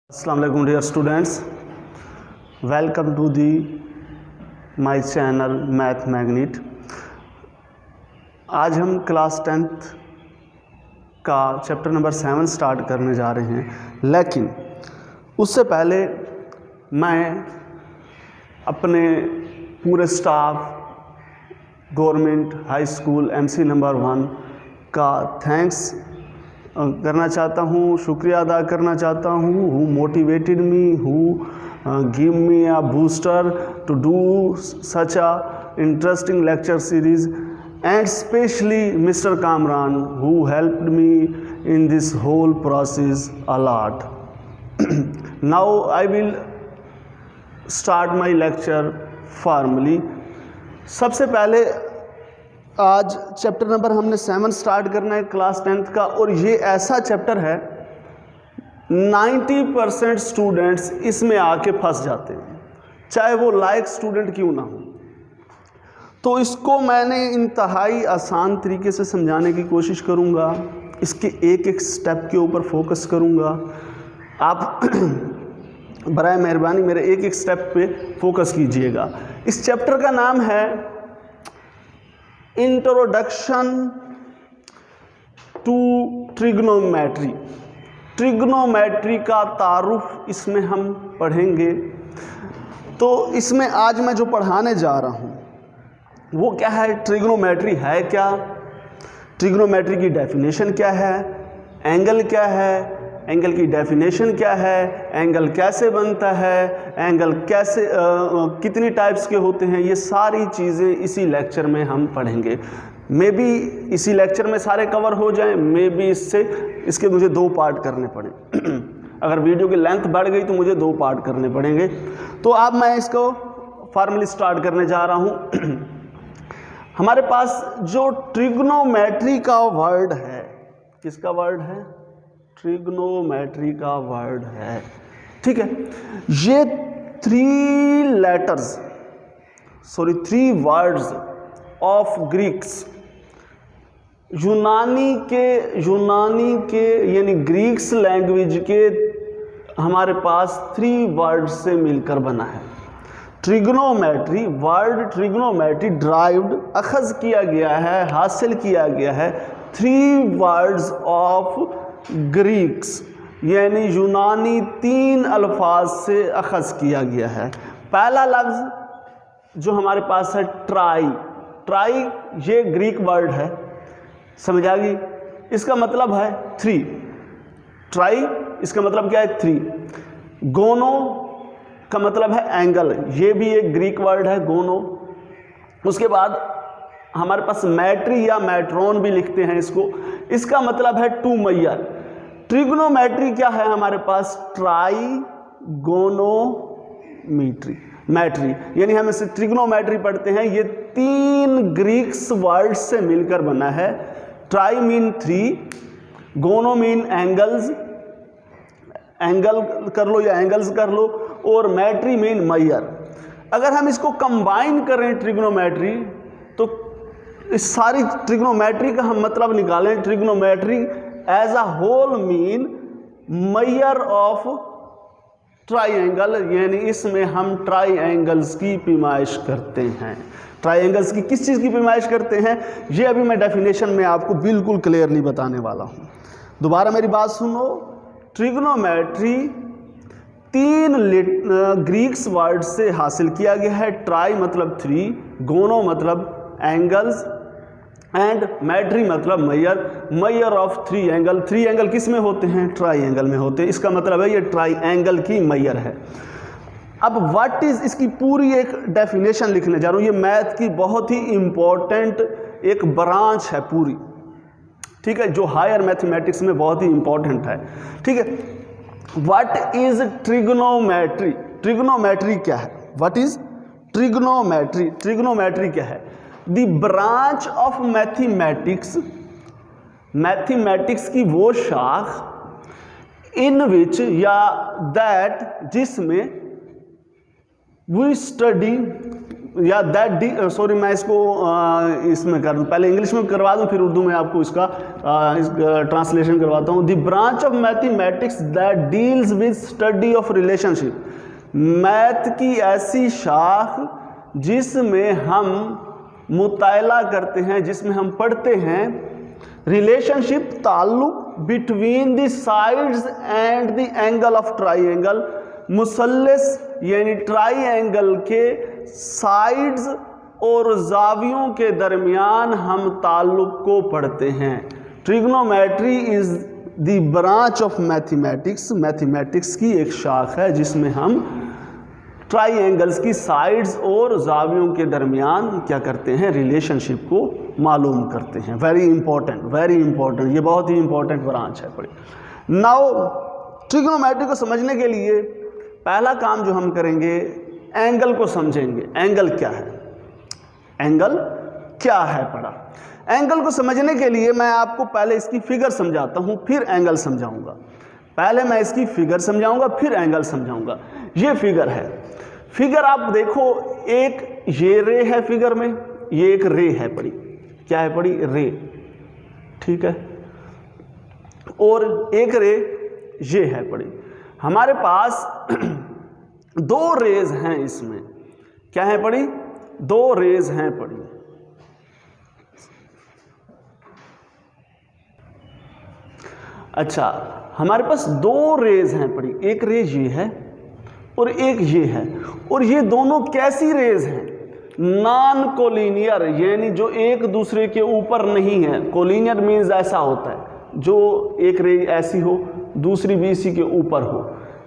Assalamu alaikum dear students, welcome to my channel Math Magnet। आज हम class 10th का chapter number 7 start करने जा रहे हैं, लेकिन उससे पहले मैं अपने पूरे staff government high school MC number 1 का थैंक्स करना चाहता हूँ, शुक्रिया अदा करना चाहता हूँ। Who motivated me, who give me a booster to do such a interesting lecture series, and especially Mr. Kamran who helped me in this whole process a lot. Now I will start my lecture formally. सबसे पहले आज chapter number हमने 7 start करना है class 10th का, और ये ऐसा चैप्टर है 90% स्टूडेंट्स इसमें आके फंस जाते हैं, चाहे वो लायक स्टूडेंट क्यों ना हो। तो इसको मैंने इंतहाई आसान तरीके से समझाने की कोशिश करूँगा, इसके एक एक स्टेप के ऊपर फोकस करूँगा। आप बराए मेहरबानी मेरे एक एक स्टेप पे फोकस कीजिएगा। इस चैप्टर का नाम है इंट्रोडक्शन टू ट्रिग्नोमेट्री। ट्रिग्नोमेट्री का तारुफ इसमें हम पढ़ेंगे। तो इसमें आज मैं जो पढ़ाने जा रहा हूँ वो क्या है, ट्रिग्नोमेट्री है क्या, ट्रिग्नोमेट्री की डेफिनेशन क्या है, एंगल क्या है, एंगल की डेफिनेशन क्या है, एंगल कैसे बनता है, एंगल कैसे कितनी टाइप्स के होते हैं, ये सारी चीज़ें इसी लेक्चर में हम पढ़ेंगे। मे बी इसी लेक्चर में सारे कवर हो जाएं, मे बी इसके मुझे 2 पार्ट करने पड़े। अगर वीडियो की लेंथ बढ़ गई तो मुझे 2 पार्ट करने पड़ेंगे। तो अब मैं इसको फॉर्मली स्टार्ट करने जा रहा हूँ। हमारे पास जो ट्रिग्नोमेट्री का वर्ड है, किसका वर्ड है, ट्रिग्नोमेट्री का वर्ड है, ठीक है। ये 3 वर्ड्स ऑफ ग्रीक्स, यूनानी के यानी ग्रीक्स लैंग्वेज के हमारे पास 3 वर्ड से मिलकर बना है। ट्रिग्नोमेट्री, वर्ड ट्रिग्नोमेट्री ड्राइव्ड, अखज़ किया गया है, हासिल किया गया है 3 वर्ड्स ऑफ ग्रीक्स यानी यूनानी 3 अल्फाज से अखज़ किया गया है। पहला लफ्ज़ जो हमारे पास है ट्राई, ट्राई ये ग्रीक वर्ड है, समझ आ गई, इसका मतलब है 3। ट्राई इसका मतलब क्या है, 3। गोनो का मतलब है एंगल, ये भी एक ग्रीक वर्ड है, गोनो। उसके बाद हमारे पास मैट्री या मैट्रोन भी लिखते हैं इसको, इसका मतलब है 2 मैयर। ट्रिग्नोमेट्री क्या है हमारे पास, मैट्री, यानी हम इसे ट्रिग्नोमेट्री पढ़ते हैं। ये 3 ग्रीक्स वर्ड से मिलकर बना है। Try mean 3, gono mean angles, angle कर लो या एंगल्स कर लो, और मैट्री मीन मैयर। अगर हम इसको कंबाइन करें ट्रिग्नोमेट्री, तो इस सारी ट्रिग्नोमेट्री का हम मतलब निकालें, trigonometry as a whole mean measure of triangle, यानी इसमें हम ट्राइंगल्स की पैमाइश करते हैं। ट्राइंगल्स की किस चीज़ की पैमाइश करते हैं, ये अभी मैं डेफिनेशन में आपको बिल्कुल क्लियरली बताने वाला हूँ। दोबारा मेरी बात सुनो, ट्रिग्नोमेट्री 3 ग्रीक्स वर्ड से हासिल किया गया है। ट्राई मतलब 3, गोनो मतलब एंगल्स, एंड मैट्री मतलब मैयर ऑफ 3 एंगल। 3 एंगल किस में होते हैं, ट्राई एंगल में होते हैं, इसका मतलब है ये ट्राई एंगल की मैयर है। अब व्हाट इज, इसकी पूरी एक डेफिनेशन लिखने जा रहा हूँ। ये मैथ की बहुत ही इंपॉर्टेंट एक ब्रांच है पूरी, ठीक है, जो हायर मैथमेटिक्स में बहुत ही इंपॉर्टेंट है, ठीक है। व्हाट इज ट्रिग्नोमेट्री, ट्रिग्नोमेट्री क्या है, व्हाट इज ट्रिग्नोमेट्री, ट्रिग्नोमेट्री क्या है, the branch of mathematics, mathematics की वो शाख इन विच या दैट जिसमें वी स्टडी या दैट सॉरी मैं इसको इसमें कर दूँ, पहले इंग्लिश में करवा दूँ फिर उर्दू में आपको इसका ट्रांसलेशन करवाता हूँ। The branch of mathematics that deals with study of relationship, math की ऐसी शाख जिसमें हम मुताला करते हैं, जिसमें हम पढ़ते हैं रिलेशनशिप, ताल्लुक between the sides and the angle of triangle, मुसल्लस यानी ट्राइंगल के साइड्स और जावियों के दरमियान हम ताल्लुक को पढ़ते हैं। Trigonometry is the branch of mathematics, mathematics की एक शाख है जिसमें हम ट्राइंगल्स की साइड्स और जावियों के दरमियान क्या करते हैं, रिलेशनशिप को मालूम करते हैं। वेरी इंपॉर्टेंट, वेरी इंपॉर्टेंट, ये बहुत ही इंपॉर्टेंट ब्रांच है। पढ़िए नाउ ट्रिग्नोमेट्री को समझने के लिए पहला काम जो हम करेंगे, एंगल को समझेंगे। एंगल क्या है, एंगल क्या है पढ़ा। एंगल को समझने के लिए मैं आपको पहले इसकी फिगर समझाता हूं, फिर एंगल समझाऊंगा। पहले मैं इसकी फिगर समझाऊंगा, फिर एंगल समझाऊंगा। ये फिगर है, फिगर आप देखो, एक ये रे है फिगर में, ये एक रे है पड़ी, क्या है पड़ी, रे, ठीक है, और एक रे ये है पड़ी। हमारे पास दो रेज हैं इसमें, क्या है पड़ी, दो रेज हैं पड़ी। अच्छा, हमारे पास दो रेज हैं पड़ी, एक रेज ये है और एक ये है, और ये दोनों कैसी रेज हैं, नॉन कोलिनियर, यानी जो एक दूसरे के ऊपर नहीं है। कोलिनियर मीन्स ऐसा होता है जो एक रे ऐसी हो, दूसरी भी इसी के ऊपर हो,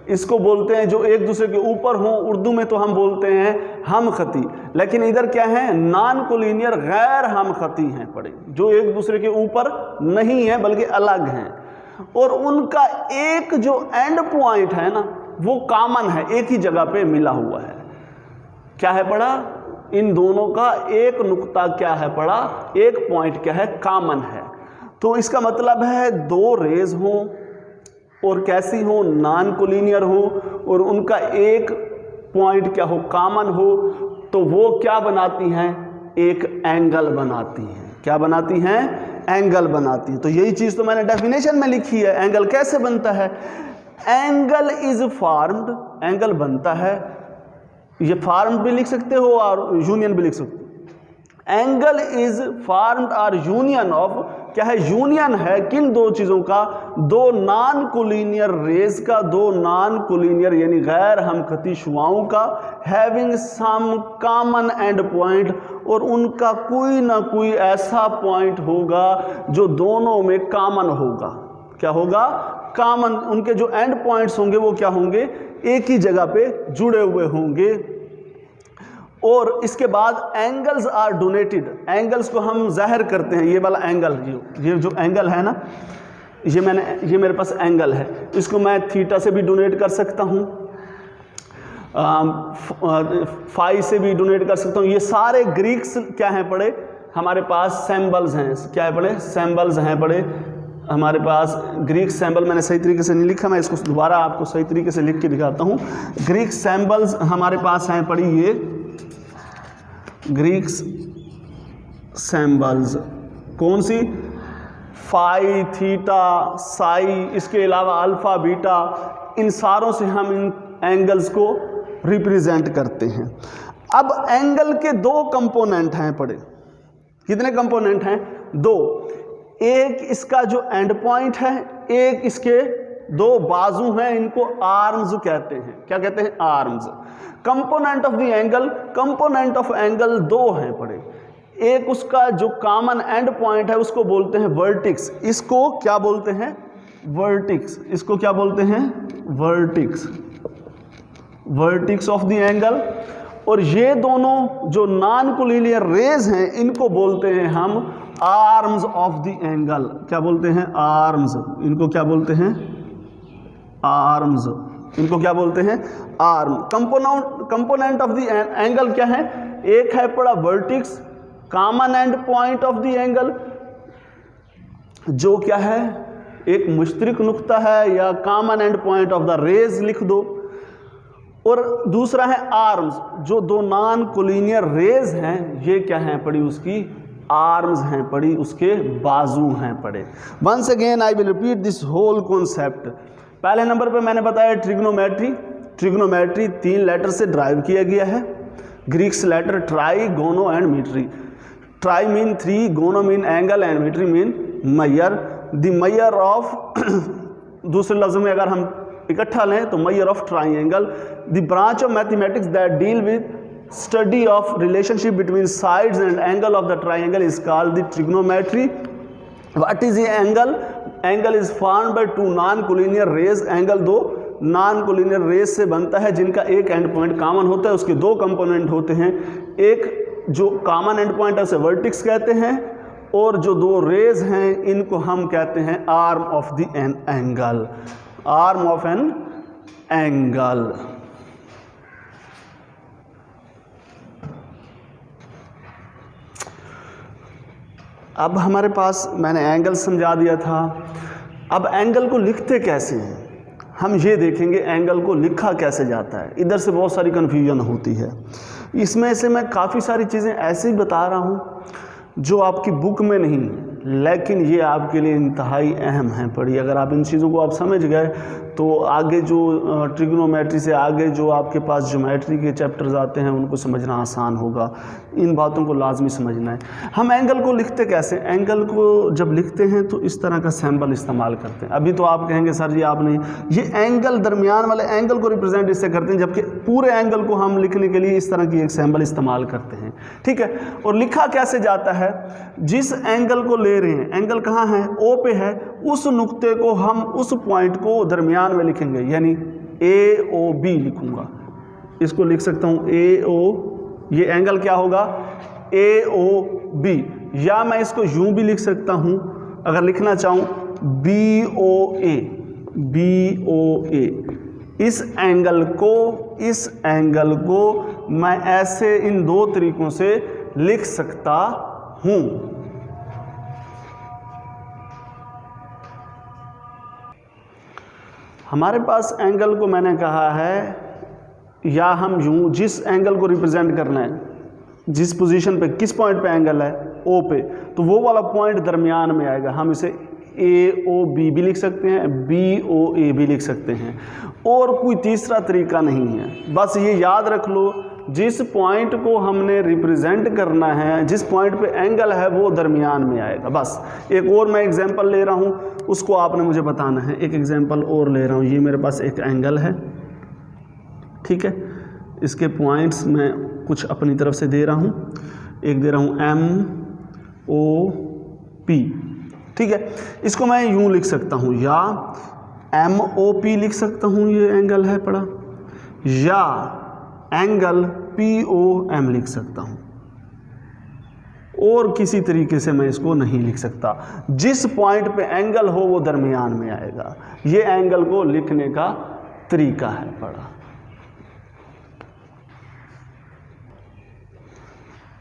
इसको बोलते हैं जो एक दूसरे के ऊपर हो। उर्दू में तो हम बोलते हैं हम खती, लेकिन इधर क्या है, नॉन कोलिनियर, गैर हम खती हैं पड़े, जो एक दूसरे के ऊपर नहीं है बल्कि अलग हैं, और उनका एक जो एंड पॉइंट है ना वो कॉमन है, एक ही जगह पे मिला हुआ है। क्या है पड़ा, इन दोनों का एक नुक्ता क्या है पड़ा, एक पॉइंट क्या है, कॉमन है। तो इसका मतलब है दो रेज हो और कैसी हो, नॉन कोलिनियर हो, और उनका एक पॉइंट क्या हो, कॉमन हो, तो वो क्या बनाती हैं, एक एंगल बनाती हैं। क्या बनाती हैं, एंगल बनाती हैं। तो यही चीज़ तो मैंने डेफिनेशन में लिखी है। एंगल कैसे बनता है, एंगल इज फॉर्म्ड, एंगल बनता है, ये फॉर्म्ड भी लिख सकते हो और यूनियन भी लिख सकते हो। एंगल इज फॉर्म्ड और यूनियन ऑफ, क्या है, यूनियन है किन दो चीज़ों का, दो नॉन कोलिनियर रेज का, दो नॉन कोलिनियर यानी गैर हमखती शुआओं का, having some common end point, और उनका कोई ना कोई ऐसा पॉइंट होगा जो दोनों में कॉमन होगा। क्या होगा, कॉमन, उनके जो एंड पॉइंट्स होंगे वो क्या होंगे, एक ही जगह पे जुड़े हुए होंगे। और इसके बाद एंगल्स आर डोनेटेड, एंगल्स को हम ज़ाहिर करते हैं। ये वाला एंगल, ये जो एंगल है ना, ये मेरे पास एंगल है, इसको मैं थीटा से भी डोनेट कर सकता हूँ, फाई से भी डोनेट कर सकता हूँ। ये सारे ग्रीक्स क्या हैं पड़े, हमारे पास सैम्बल्स हैं, क्या है पड़े, सैम्बल्स हैं पड़े हमारे पास। ग्रीक सैम्बल मैंने सही तरीके से नहीं लिखा, मैं इसको दोबारा आपको सही तरीके से लिख के दिखाता हूँ। ग्रीक सैम्बल्स हमारे पास हैं पड़ी, ये ग्रीक सैम्बल्स कौन सी, फाई, थीटा, साई, इसके अलावा अल्फा, बीटा, इन सारों से हम इन एंगल्स को रिप्रेजेंट करते हैं। अब एंगल के दो कंपोनेंट हैं पड़े, कितने कंपोनेंट हैं, दो। एक इसका जो एंड पॉइंट है, एक इसके दो बाजू हैं, इनको आर्म्स कहते हैं। क्या कहते हैं, arms. Component of the angle, component of angle दो हैं पड़े। एक उसका जो कॉमन एंड पॉइंट है उसको बोलते हैं वर्टिक्स, इसको क्या बोलते हैं, वर्टिक्स, इसको क्या बोलते हैं, vertices, vertices of the angle. और ये दोनों जो नॉन कोलिनियर रेज हैं इनको बोलते हैं हम आर्म्स ऑफ द एंगल। क्या बोलते हैं, आर्म्स, इनको क्या बोलते हैं, आर्म्स, इनको क्या बोलते हैं, arm. Component of the angle क्या है, एक है पड़ा vertex, common end point of the angle, जो क्या है एक मुश्तरक नुक्ता है या common end point of the rays लिख दो। और दूसरा है आर्म्स, जो दो नॉन कोलिनियर रेज हैं, ये क्या हैं पड़ी, उसकी आर्म्स हैं पड़ी, उसके बाजू हैं पड़े। Once again I will repeat this whole concept. पहले नंबर पे मैंने बताया ट्रिग्नोमेट्री। ट्रिग्नोमेट्री 3 लेटर से ड्राइव किया गया है, Greeks letter tri, gono and metry. Tri mean 3, gono mean angle and metry mean measure. The measure of दूसरे लफ्ज़ में अगर हम इकट्ठा लें तो measure of triangle. The branch of mathematics that deal with study of relationship between sides and angle of the triangle is called the trigonometry. What is the angle? Angle is formed by 2 non collinear rays. Angle 2 non collinear rays से बनता है जिनका एक and point common होता है। उसके 2 component होते हैं, एक जो कॉमन एंड पॉइंट है उसे वर्टिक्स कहते हैं, और जो 2 रेज हैं इनको हम कहते हैं arm of the an angle, arm of an angle. अब हमारे पास मैंने एंगल समझा दिया था। अब एंगल को लिखते कैसे हैं हम ये देखेंगे, एंगल को लिखा कैसे जाता है। इधर से बहुत सारी कन्फ्यूजन होती है। इसमें से मैं काफ़ी सारी चीज़ें ऐसे ही बता रहा हूँ जो आपकी बुक में नहीं, लेकिन ये आपके लिए इंतहाई अहम है पढ़ी। अगर आप इन चीज़ों को आप समझ गए तो आगे जो ट्रिग्नोमेट्री से आगे जो आपके पास ज्योमेट्री के चैप्टर्स आते हैं उनको समझना आसान होगा। इन बातों को लाजमी समझना है। हम एंगल को लिखते कैसे? एंगल को जब लिखते हैं तो इस तरह का सिंबल इस्तेमाल करते हैं। अभी तो आप कहेंगे सर जी आपने ये एंगल, दरमियान वाले एंगल को रिप्रेजेंट इससे करते हैं, जबकि पूरे एंगल को हम लिखने के लिए इस तरह की एक सिंबल इस्तेमाल करते हैं, ठीक है। और लिखा कैसे जाता है? जिस एंगल को ले रहे हैं, एंगल कहाँ है? ओ पे है, उस नुक्ते को हम उस पॉइंट को दरमियान में लिखेंगे, यानी ए ओ बी लिखूंगा। इसको लिख सकता हूं ए ओ, ये एंगल क्या होगा? ए ओ बी। या मैं इसको यूं भी लिख सकता हूं अगर लिखना चाहूं, बी ओ ए, बी ओ ए। इस एंगल को मैं ऐसे इन 2 तरीकों से लिख सकता हूं। हमारे पास एंगल को मैंने कहा है, या हम यूं, जिस एंगल को रिप्रेजेंट करना है, जिस पोजीशन पे, किस पॉइंट पे एंगल है? ओ पे, तो वो वाला पॉइंट दरमियान में आएगा। हम इसे ए ओ बी भी लिख सकते हैं, बी ओ ए भी लिख सकते हैं, और कोई तीसरा तरीका नहीं है। बस ये याद रख लो, जिस पॉइंट को हमने रिप्रेजेंट करना है, जिस पॉइंट पे एंगल है, वो दरमियान में आएगा। बस एक और मैं एग्जांपल ले रहा हूँ, उसको आपने मुझे बताना है। एक एग्जांपल और ले रहा हूँ। ये मेरे पास एक एंगल है, ठीक है। इसके पॉइंट्स मैं कुछ अपनी तरफ से दे रहा हूँ। एक दे रहा हूँ एम ओ पी, ठीक है। इसको मैं यूँ लिख सकता हूँ, या एम ओ पी लिख सकता हूँ, ये एंगल है पड़ा, या एंगल पी ओ एम लिख सकता हूँ, और किसी तरीके से मैं इसको नहीं लिख सकता। जिस पॉइंट पे एंगल हो वो दरमियान में आएगा। ये एंगल को लिखने का तरीका है पड़ा।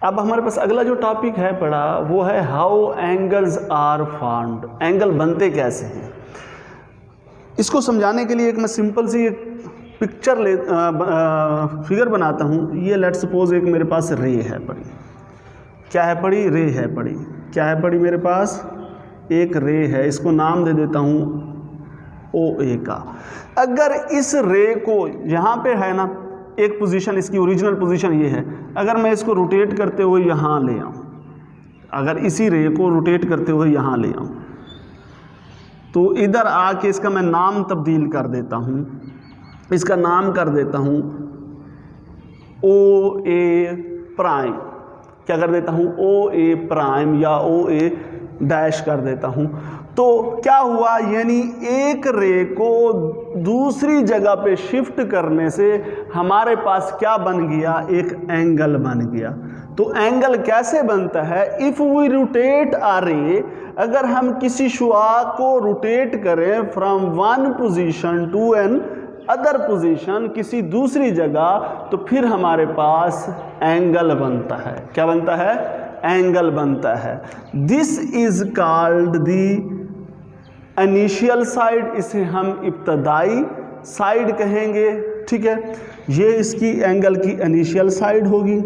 अब हमारे पास अगला जो टॉपिक है पड़ा वो है how angles are formed. Angle बनते कैसे हैं, इसको समझाने के लिए एक मैं सिंपल सी एक पिक्चर फिगर बनाता हूँ। ये लेट सपोज एक मेरे पास रे है पड़ी, क्या है पड़ी? रे है पड़ी। क्या है पड़ी? मेरे पास एक रे है, इसको नाम दे देता हूँ ओ ए का। अगर इस रे को यहाँ पे है ना एक पोजीशन, इसकी ओरिजिनल पोजीशन ये है, अगर मैं इसको रोटेट करते हुए यहाँ ले आऊँ, अगर इसी रे को रोटेट करते हुए यहाँ ले आऊँ, तो इधर आके इसका मैं नाम तब्दील कर देता हूँ। इसका नाम कर देता हूँ ओ ए प्राइम। क्या कर देता हूँ? ओ ए प्राइम या ओ ए डैश कर देता हूँ। तो क्या हुआ? यानी एक रे को दूसरी जगह पे शिफ्ट करने से हमारे पास क्या बन गया? एक एंगल बन गया। तो एंगल कैसे बनता है? इफ़ वी रोटेट आ रे, अगर हम किसी शुआ को रोटेट करें from one position to another position, किसी दूसरी जगह, तो फिर हमारे पास एंगल बनता है। क्या बनता है? एंगल बनता है। This is called the initial side, इसे हम इब्तदाई साइड कहेंगे, ठीक है, ये इसकी एंगल की इनिशियल साइड होगी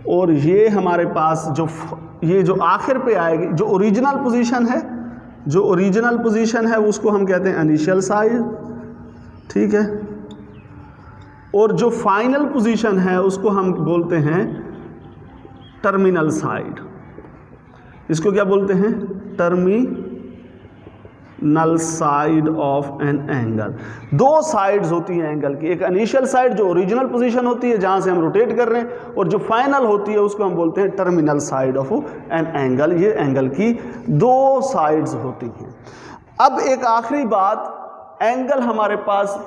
और ये हमारे पास ये जो आखिर पे आएगी, जो ओरिजिनल पोजीशन है उसको हम कहते हैं इनिशियल साइड, ठीक है, और जो फाइनल पोजीशन है उसको हम बोलते हैं टर्मिनल साइड। इसको क्या बोलते हैं? Terminal side of an angle. दो साइड्स होती हैं एंगल की, एक इनिशियल साइड जो ओरिजिनल पोजीशन होती है जहां से हम रोटेट कर रहे हैं, और जो फाइनल होती है उसको हम बोलते हैं terminal side of an angle. ये एंगल की दो साइड्स होती हैं। अब एक आखिरी बात, एंगल हमारे पास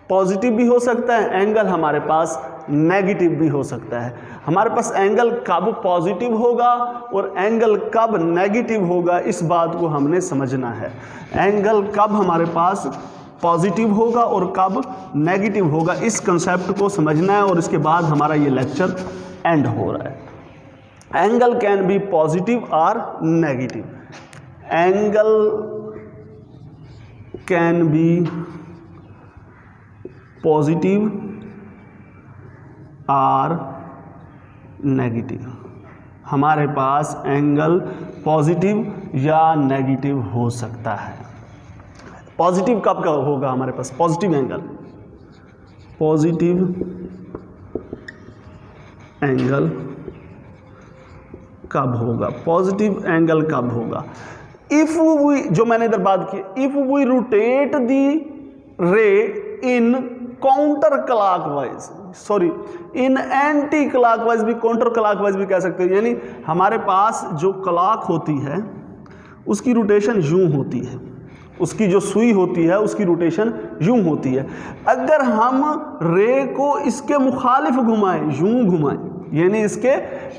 पॉजिटिव भी हो सकता है, एंगल हमारे पास नेगेटिव भी हो सकता है। हमारे पास एंगल कब पॉजिटिव होगा और एंगल कब नेगेटिव होगा, इस बात को हमने समझना है। एंगल कब हमारे पास पॉजिटिव होगा और कब नेगेटिव होगा, इस कंसेप्ट को समझना है, और इसके बाद हमारा ये लेक्चर एंड हो रहा है। एंगल कैन बी पॉजिटिव और negative. Angle can be positive और नेगेटिव। हमारे पास एंगल पॉजिटिव या नेगेटिव हो सकता है। पॉजिटिव कब का होगा हमारे पास? पॉजिटिव एंगल कब होगा? पॉजिटिव एंगल कब होगा? इफ वी, जो मैंने इधर बात की, इफ वी रोटेट दी रे in counter clockwise, sorry in anti clockwise भी, काउंटर क्लॉकवाइज भी कह सकते हैं। यानी हमारे पास जो क्लॉक होती है उसकी रोटेशन यूं होती है, उसकी जो सुई होती है उसकी रोटेशन यूं होती है। अगर हम रे को इसके मुखालिफ घुमाएं, यूं घुमाएं, यानी इसके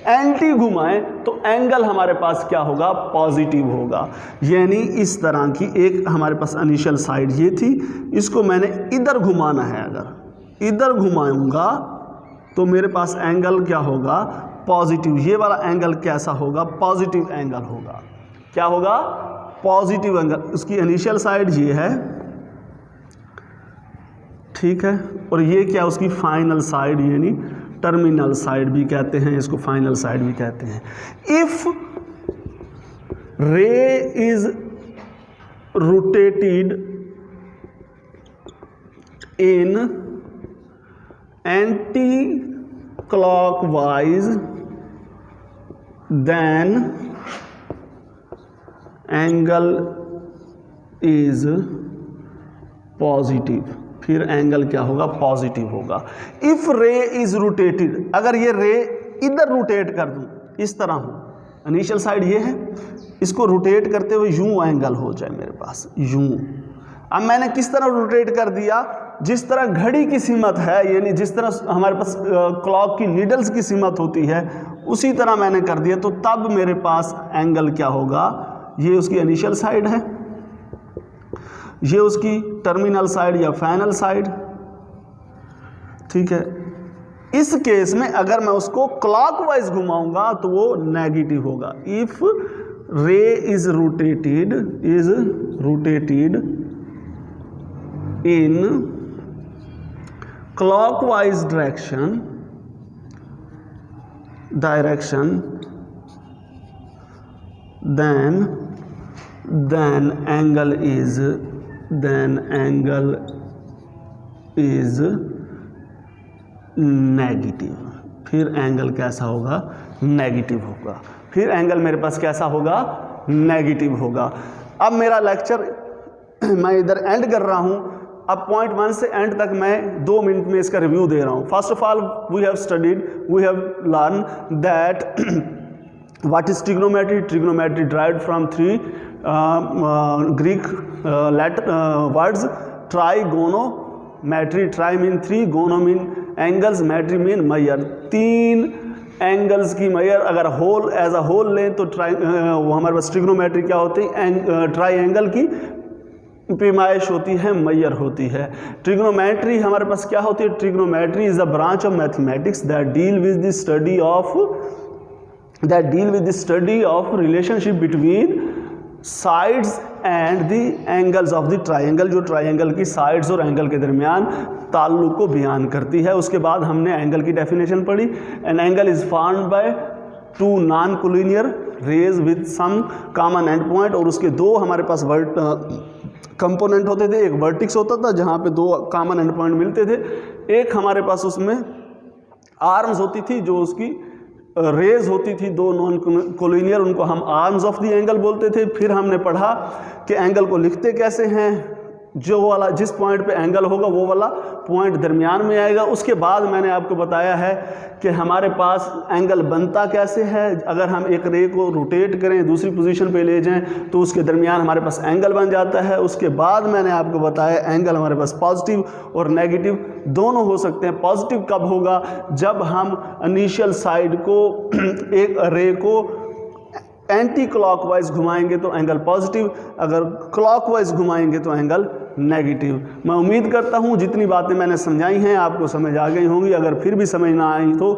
एंटी घुमाएं, तो एंगल हमारे पास क्या होगा? पॉजिटिव होगा। यानी इस तरह की एक हमारे पास इनिशियल साइड ये थी, इसको मैंने इधर घुमाना है, अगर इधर घुमाऊंगा तो मेरे पास एंगल क्या होगा? पॉजिटिव। ये वाला एंगल कैसा होगा? पॉजिटिव एंगल होगा। क्या होगा? Positive angle. उसकी इनिशियल साइड ये है, ठीक है, और ये क्या? उसकी फाइनल साइड, यानी टर्मिनल साइड भी कहते हैं इसको, फाइनल साइड भी कहते हैं। If ray is rotated in anti clockwise then angle is positive. फिर एंगल क्या होगा? पॉजिटिव होगा। इफ रे इज रोटेटेड, अगर ये रे इधर रोटेट कर दूं, इस तरह हो, इनिशियल साइड ये है, इसको रोटेट करते हुए यूं एंगल हो जाए मेरे पास, यूं। अब मैंने किस तरह रोटेट कर दिया? जिस तरह घड़ी की सीमत है, यानी जिस तरह हमारे पास क्लॉक की नीडल्स की सीमत होती है, उसी तरह मैंने कर दिया, तो तब मेरे पास एंगल क्या होगा? ये उसकी इनिशियल साइड है, ये उसकी टर्मिनल साइड या फाइनल साइड, ठीक है। इस केस में अगर मैं उसको क्लॉकवाइज घुमाऊंगा तो वो नेगेटिव होगा। If ray is rotated in clockwise direction then angle is negative. फिर एंगल कैसा होगा? नेगेटिव होगा। फिर एंगल मेरे पास कैसा होगा? नेगेटिव होगा। अब मेरा लेक्चर मैं इधर एंड कर रहा हूं। अब पॉइंट 1 से एंड तक मैं 2 मिनट में इसका रिव्यू दे रहा हूं। First of all we have learn that what is trigonometry? Trigonometry derived from 3 Greek words. Trigonometry, tri mean 3, gono mean angles, metry mean measure। 3 angles की मेजर अगर होल एज अ होल लें तो वो हमारे पास trigonometry क्या होती है? Try angle की पैमाइश होती है, मेजर होती है। ट्रिग्नोमेट्री हमारे पास क्या होती है? Trigonometry is a branch of mathematics that deal with the study of relationship between sides and the angles of the triangle, जो ट्राइंगल की साइड्स और एंगल के दरमियान ताल्लुक को बयान करती है। उसके बाद हमने एंगल की डेफिनेशन पढ़ी। An angle is formed by two non collinear rays with some common end point, और उसके दो हमारे पास कंपोनेंट होते थे। एक वर्टिक्स होता था जहाँ पे दो कॉमन एंड पॉइंट मिलते थे, एक हमारे पास उसमें आर्म्स होती थी जो उसकी रेज होती थी दो नॉन कोलिनियर, उनको हम आर्म्स ऑफ द एंगल बोलते थे। फिर हमने पढ़ा कि एंगल को लिखते कैसे हैं, जो वाला जिस पॉइंट पे एंगल होगा वो वाला पॉइंट दरमियान में आएगा। उसके बाद मैंने आपको बताया है कि हमारे पास एंगल बनता कैसे है। अगर हम एक रे को रोटेट करें, दूसरी पोजीशन पे ले जाएं, तो उसके दरमियान हमारे पास एंगल बन जाता है। उसके बाद मैंने आपको बताया एंगल हमारे पास पॉजिटिव और नेगेटिव दोनों हो सकते हैं। पॉजिटिव कब होगा, जब हम इनिशियल साइड को एक रे को एंटी क्लॉकवाइज घुमाएंगे तो एंगल पॉजिटिव, अगर क्लॉकवाइज घुमाएंगे तो एंगल नेगेटिव। मैं उम्मीद करता हूँ जितनी बातें मैंने समझाई हैं आपको समझ आ गई होंगी। अगर फिर भी समझ ना आई तो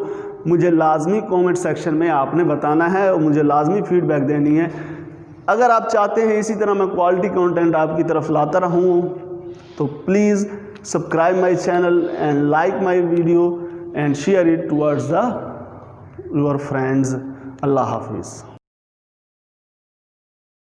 मुझे लाजमी कमेंट सेक्शन में आपने बताना है और मुझे लाजमी फीडबैक देनी है। अगर आप चाहते हैं इसी तरह मैं क्वालिटी कंटेंट आपकी तरफ लाता रहूँ तो please subscribe my channel and like my video and share it towards the your friends. अल्लाह हाफिज़।